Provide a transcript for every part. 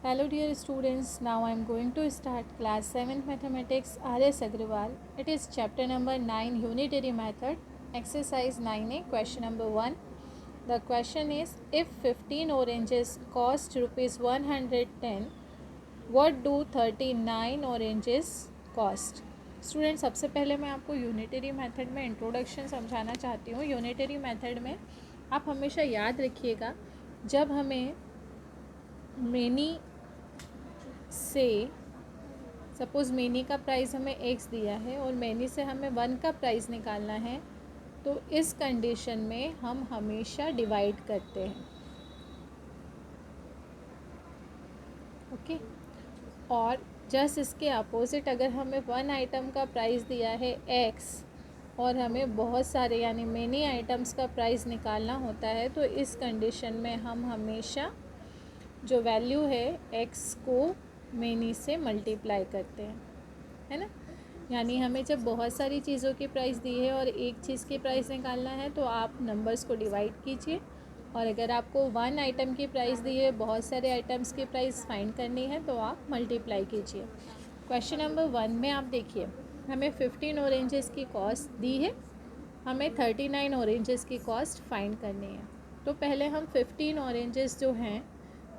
Hello dear students, now I am going to start class 7th mathematics R.S. Agrawal. It is chapter number 9 unitary method, exercise 9a, question number 1. The question is, if 15 oranges cost rupees 110, what do 39 oranges cost? Student सबसे पहले मैं आपको unitary method में introduction समझाना चाहती हूँ. Unitary method में आप हमेशा याद रखिएगा, जब हमें मेनी से सपोज़ मेनी का प्राइस हमें एक्स दिया है और मेनी से हमें 1 का प्राइस निकालना है, तो इस कंडीशन में हम हमेशा डिवाइड करते हैं. ओके. और जस्ट इसके अपोजिट, अगर हमें 1 आइटम का प्राइस दिया है एक्स और हमें बहुत सारे यानी मेनी आइटम्स का प्राइस निकालना होता है, तो इस कंडीशन में हम हमेशा जो वैल्यू है एक्स को मेनी से मल्टीप्लाई करते हैं, है ना. यानी हमें जब बहुत सारी चीज़ों की प्राइस दी है और एक चीज़ की प्राइस निकालना है, तो आप नंबर्स को डिवाइड कीजिए. और अगर आपको 1 आइटम की प्राइस दी है, बहुत सारे आइटम्स की प्राइस फाइंड करनी है, तो आप मल्टीप्लाई कीजिए. क्वेश्चन नंबर 1 में आप देखिए, हमें 15 ऑरेंजेस की कॉस्ट दी है, हमें 39 ऑरेंजेस की कॉस्ट फाइंड करनी है. तो पहले हम 15 ऑरेंजेस जो हैं,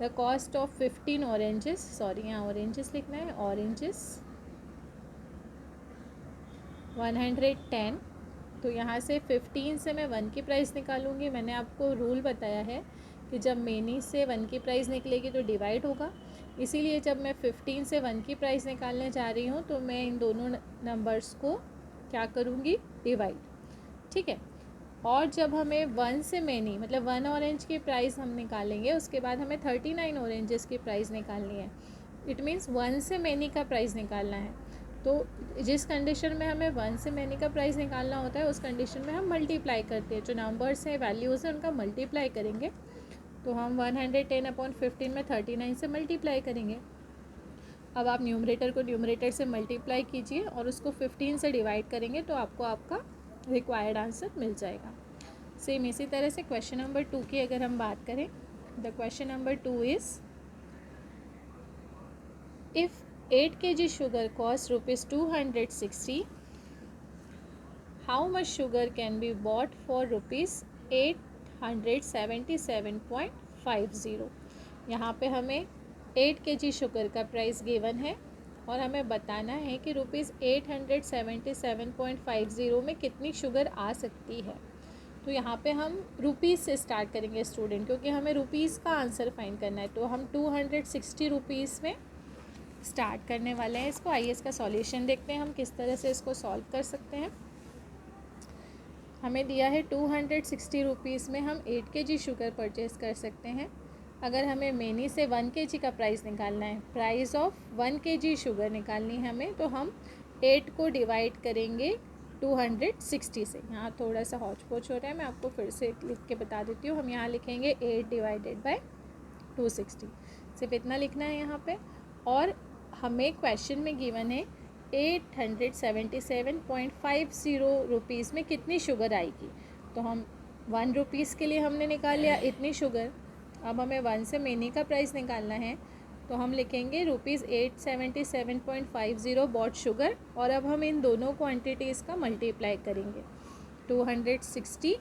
the cost of 15 oranges, sorry यहाँ ऑरेंजेस लिखना है, ऑरेंजेस 110. तो यहाँ से 15 से मैं 1 की प्राइस निकालूंगी. मैंने आपको रूल बताया है कि जब मेनी से 1 की प्राइस निकलेगी तो डिवाइड होगा. इसीलिए जब मैं 15 से 1 की प्राइस निकालने जा रही हूँ, तो मैं इन दोनों नंबर्स को क्या करूँगी, डिवाइड. ठीक है. और जब हमें 1 से मेनी मतलब 1 ऑरेंज की प्राइस हम निकालेंगे, उसके बाद हमें 39 ऑरेंजेस की प्राइस निकालनी है. इट मीन्स 1 से मेनी का प्राइस निकालना है. तो जिस कंडीशन में हमें 1 से मेनी का प्राइस निकालना होता है, उस कंडीशन में हम मल्टीप्लाई करते हैं. जो नंबर्स हैं, वैल्यूज़ हैं, उनका मल्टीप्लाई करेंगे. तो हम 110/15 में 39 से मल्टीप्लाई करेंगे. अब आप न्यूमरेटर को न्यूमरेटर से मल्टीप्लाई कीजिए और उसको 15 से डिवाइड करेंगे, तो आपको आपका रिक्वायर्ड आंसर मिल जाएगा. सेम इसी तरह से क्वेश्चन नंबर 2 की अगर हम बात करें, the question number 2 is, if 8 kg sugar costs rupees 260, how much sugar can be bought for rupees 877.50. यहाँ पे हमें 8 kg शुगर का प्राइस गिवन है और हमें बताना है कि रुपीज़ 877.50 में कितनी शुगर आ सकती है. तो यहाँ पे हम रुपीज़ से स्टार्ट करेंगे स्टूडेंट, क्योंकि हमें रुपीज़ का आंसर फाइंड करना है. तो हम 260 रुपीज़ में स्टार्ट करने वाले हैं इसको. आइए इसका सॉल्यूशन देखते हैं, हम किस तरह से इसको सॉल्व कर सकते हैं. हमें दिया है 260 रुपीज़ में हम 8 kg शुगर परचेज़ कर सकते हैं. अगर हमें मेनी से 1 kg का प्राइस निकालना है, प्राइस ऑफ 1 kg शुगर निकालनी है हमें, तो हम 8 को डिवाइड करेंगे 260 से. यहाँ थोड़ा सा हौच पौच हो रहा है, मैं आपको फिर से लिख के बता देती हूँ. हम यहाँ लिखेंगे 8 डिवाइडेड बाय 260, सिर्फ इतना लिखना है यहाँ पे. और हमें क्वेश्चन में गिवन है 877.50 रुपीज़ में कितनी शुगर आएगी. तो हम 1 रुपीज़ के लिए हमने निकाल लिया इतनी शुगर. अब हमें 1 से मेनी का प्राइस निकालना है, तो हम लिखेंगे रुपीज़ 877.50 बॉट शुगर. और अब हम इन दोनों क्वांटिटीज़ का मल्टीप्लाई करेंगे. 260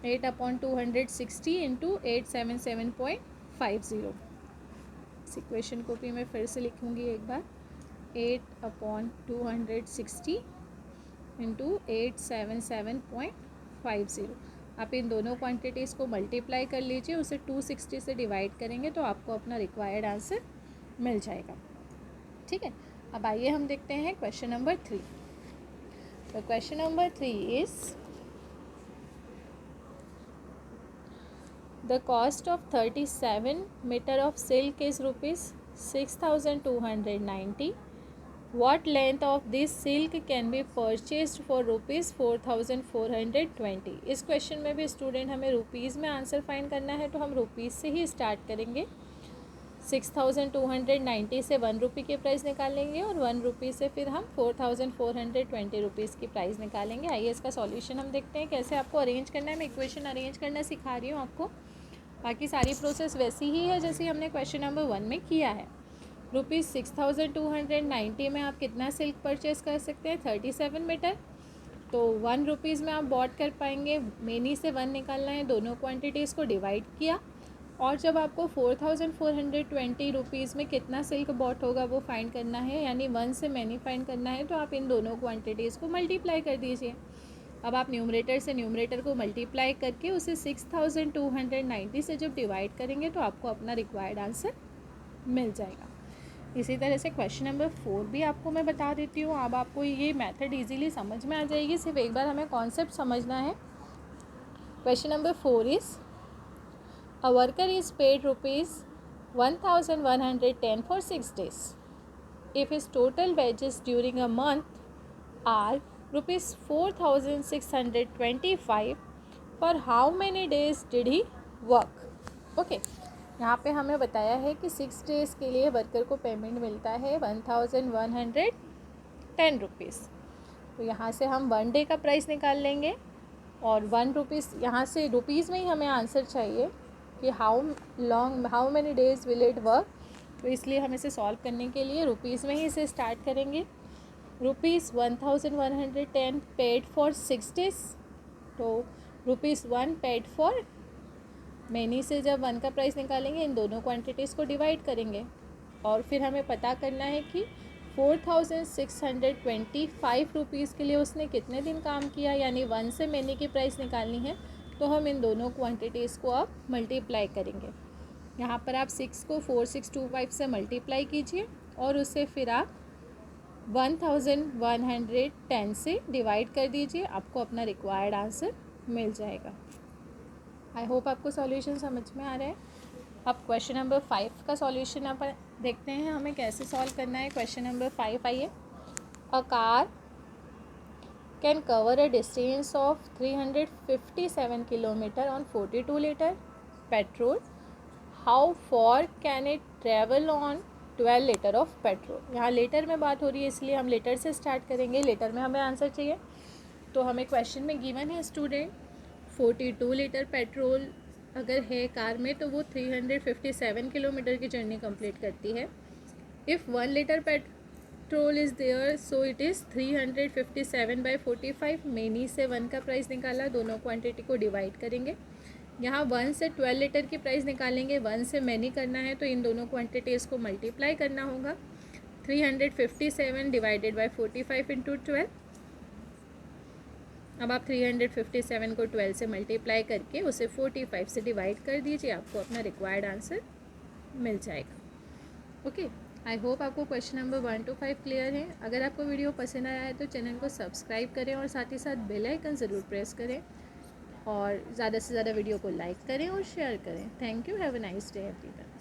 8/260 इंटू 877.50. इस इक्वेशन को भी मैं फिर से लिखूँगी एक बार. 8/260 इंटू 877.50. आप इन दोनों क्वांटिटीज़ को मल्टीप्लाई कर लीजिए, उसे 260 से डिवाइड करेंगे तो आपको अपना रिक्वायर्ड आंसर मिल जाएगा. ठीक है. अब आइए हम देखते हैं क्वेश्चन नंबर 3. तो question number 3 is, the cost of 37 meter of silk is rupees 6290. What length of this silk can be purchased for rupees 4420. इस क्वेश्चन में भी स्टूडेंट हमें रुपीज़ में आंसर फाइंड करना है, तो हम रुपीज़ से ही स्टार्ट करेंगे. 6290 से 1 रुपये की प्राइस निकालेंगे और 1 रुपये से फिर हम 4420 रुपीज़ की प्राइस निकालेंगे. आइए इसका सॉल्यूशन हम देखते हैं कैसे आपको अरेंज करना है. मैं इक्वेशन अरेंज करना सिखा रही हूँ आपको. बाकी सारी प्रोसेस वैसी ही है जैसे हमने क्वेश्चन नंबर 1 में किया है। ₹6,290 में आप कितना सिल्क परचेज़ कर सकते हैं? 37 मीटर। तो ₹1 में आप बॉट कर पाएंगे। मेनी से 1 निकालना है, दोनों क्वांटिटीज़ को डिवाइड किया, और जब आपको 4,420 रुपीज़ में कितना सिल्क बॉट होगा वो फाइंड करना है, यानी 1 से मैनी फाइंड करना है, तो आप इन दोनों क्वांटिटीज़ को मल्टीप्लाई कर दीजिए। अब आप न्यूमरेटर से न्यूमरेटर को मल्टीप्लाई करके उसे 6,290 से जब डिवाइड करेंगे तो आपको अपना रिक्वायर्ड आंसर मिल जाएगा। इसी तरह से क्वेश्चन नंबर 4 भी आपको मैं बता देती हूँ। अब आपको ये मेथड इजीली समझ में आ जाएगी, सिर्फ एक बार हमें कॉन्सेप्ट समझना है। Question number 4 is a worker is paid ₹1,110 for 6 days. If his total wages during a month are ₹4,625, for how many days did he work? Okay, यहाँ पे हमें बताया है कि 6 डेज़ के लिए वर्कर को पेमेंट मिलता है 1,110 रुपीज़। तो यहाँ से हम 1 डे का प्राइस निकाल लेंगे, और ₹1 यहाँ से रुपीज़ में ही हमें आंसर चाहिए कि how many days will it work. तो इसलिए हम इसे सॉल्व करने के लिए रुपीज़ में ही इसे स्टार्ट करेंगे। ₹1,110 पेड फॉर 6 डेज़, तो ₹1 पेड फॉर मैनी से जब 1 का प्राइस निकालेंगे इन दोनों क्वांटिटीज़ को डिवाइड करेंगे, और फिर हमें पता करना है कि 4,625 रुपीज़ के लिए उसने कितने दिन काम किया, यानी 1 से मैनी की प्राइस निकालनी है। तो हम इन दोनों क्वांटिटीज़ को अब मल्टीप्लाई करेंगे। यहाँ पर आप 6 को 4,625 से मल्टीप्लाई कीजिए, और उससे फिर आप 1,110 से डिवाइड कर दीजिए, आपको अपना रिक्वायर्ड आंसर मिल जाएगा। आई होप आपको सॉल्यूशन समझ में आ रहा है। अब क्वेश्चन नंबर 5 का सॉल्यूशन आप देखते हैं हमें कैसे सॉल्व करना है। क्वेश्चन नंबर 5 आइए। A car can cover a distance of 357 kilometre on 42 litre petrol. How for can it travel on 12 litre of petrol. यहाँ लीटर में बात हो रही है, इसलिए हम लीटर से स्टार्ट करेंगे। लीटर में हमें आंसर चाहिए, तो हमें क्वेश्चन में गिवन है स्टूडेंट 42 लीटर पेट्रोल अगर है कार में तो वो 357 किलोमीटर की जर्नी कंप्लीट करती है। If 1 litre petrol is there so it is 357/45। Many से 1 का प्राइस निकाला, दोनों क्वांटिटी को डिवाइड करेंगे। यहाँ 1 से 12 लीटर की प्राइस निकालेंगे, 1 से मैनी करना है तो इन दोनों क्वांटिटीज़ को मल्टीप्लाई करना होगा। 357 डिवाइडेड बाई 45 इंटू 12। अब आप 357 को 12 से मल्टीप्लाई करके उसे 45 से डिवाइड कर दीजिए, आपको अपना रिक्वायर्ड आंसर मिल जाएगा। ओके, आई होप आपको क्वेश्चन नंबर 1 to 5 क्लियर है। अगर आपको वीडियो पसंद आया है तो चैनल को सब्सक्राइब करें, और साथ ही साथ बेल आइकन ज़रूर प्रेस करें, और ज़्यादा से ज़्यादा वीडियो को लाइक करें और शेयर करें। Thank you, have a nice day everyone.